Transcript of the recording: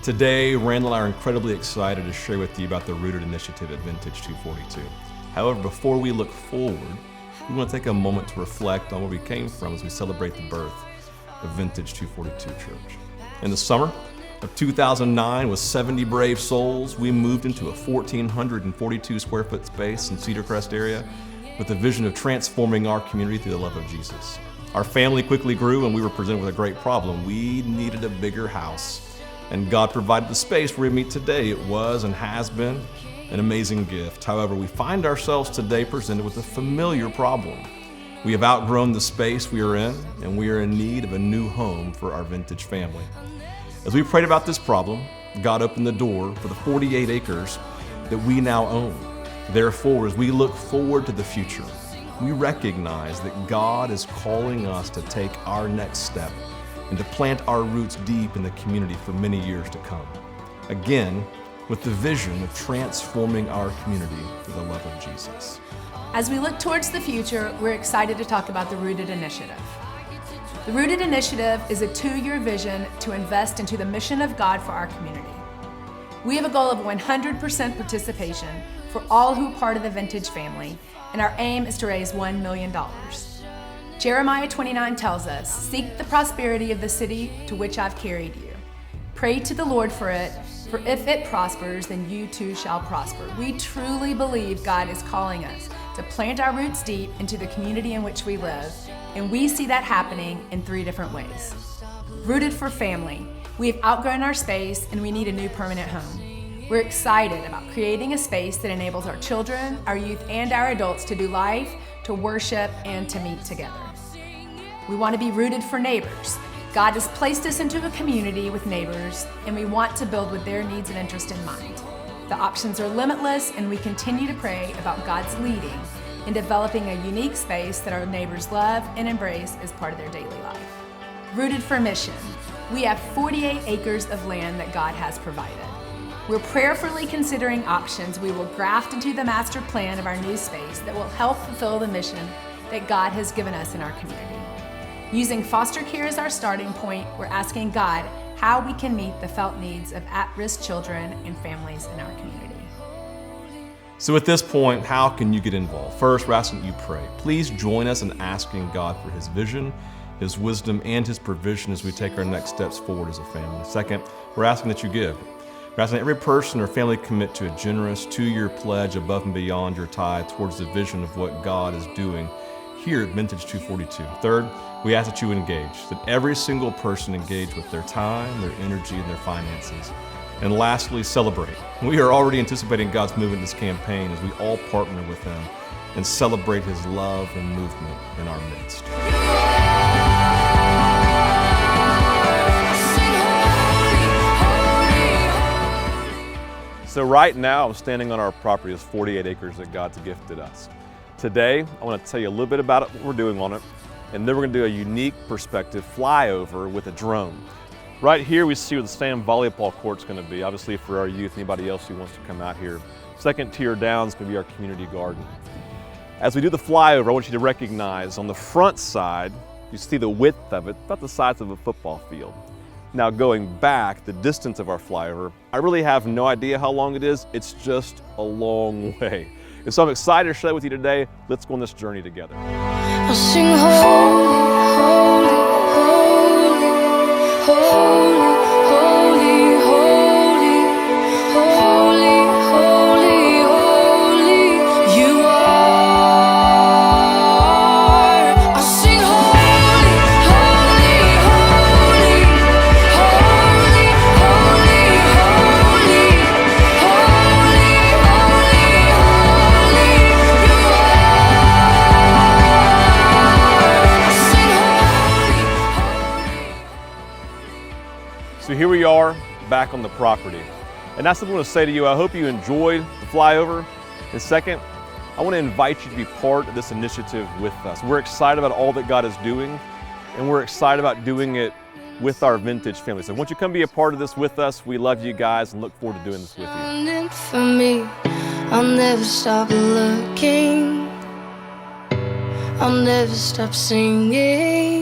Today, Randall and I are incredibly excited to share with you about the Rooted initiative at Vintage 242. However, before we look forward, we want to take a moment to reflect on where we came from as we celebrate the birth of Vintage 242 Church. In the summer of 2009, with 70 brave souls, we moved into a 1,442 square foot space in Cedar Crest area with a vision of transforming our community through the love of Jesus. Our family quickly grew and we were presented with a great problem. We needed a bigger house, and God provided the space where we meet today. It was and has been an amazing gift. However, we find ourselves today presented with a familiar problem. We have outgrown the space we are in, and we are in need of a new home for our Vintage family. As we prayed about this problem, God opened the door for the 48 acres that we now own. Therefore, as we look forward to the future, we recognize that God is calling us to take our next step and to plant our roots deep in the community for many years to come. Again, with the vision of transforming our community through the love of Jesus. As we look towards the future, we're excited to talk about the Rooted Initiative. The Rooted Initiative is a 2-year vision to invest into the mission of God for our community. We have a goal of 100% participation for all who are part of the Vintage family, and our aim is to raise $1 million. Jeremiah 29 tells us, "Seek the prosperity of the city to which I've carried you. Pray to the Lord for it, for if it prospers, then you too shall prosper." We truly believe God is calling us to plant our roots deep into the community in which we live, and we see that happening in 3 different ways. Rooted for family. We have outgrown our space and we need a new permanent home. We're excited about creating a space that enables our children, our youth, and our adults to do life, to worship, and to meet together. We want to be rooted for neighbors. God has placed us into a community with neighbors, and we want to build with their needs and interests in mind. The options are limitless, and we continue to pray about God's leading in developing a unique space that our neighbors love and embrace as part of their daily life. Rooted for mission. We have 48 acres of land that God has provided. We're prayerfully considering options we will graft into the master plan of our new space that will help fulfill the mission that God has given us in our community. Using foster care as our starting point, we're asking God how we can meet the felt needs of at-risk children and families in our community. So at this point, how can you get involved? First, we're asking that you pray. Please join us in asking God for His vision, His wisdom, and His provision as we take our next steps forward as a family. Second, we're asking that you give. We're asking that every person or family commit to a generous 2-year pledge above and beyond your tithe towards the vision of what God is doing here at Vintage 242. Third, we ask that you engage, that every single person engage with their time, their energy, and their finances. And lastly, celebrate. We are already anticipating God's movement in this campaign as we all partner with Him and celebrate His love and movement in our midst. So right now, I'm standing on our property. It's 48 acres that God's gifted us. Today, I want to tell you a little bit about it, what we're doing on it, and then we're going to do a unique perspective flyover with a drone. Right here, we see where the Stam volleyball court's going to be, obviously for our youth, anybody else who wants to come out here. Second tier down is going to be our community garden. As we do the flyover, I want you to recognize on the front side, you see the width of it, about the size of a football field. Now going back, the distance of our flyover, I really have no idea how long it is. It's just a long way. And so I'm excited to share with you today. Let's go on this journey together. I'll sing holy, holy, holy, holy, holy, holy, holy, holy, you are. I'll sing holy, holy, holy, holy, holy, holy, So here we are back on the property. And that's what I want to say to you. I hope you enjoyed the flyover. And second, I want to invite you to be part of this initiative with us. We're excited about all that God is doing, and we're excited about doing it with our Vintage family. So won't you come be a part of this with us? We love you guys and look forward to doing this with you. Running for me, I'll never stop looking. I'll never stop singing.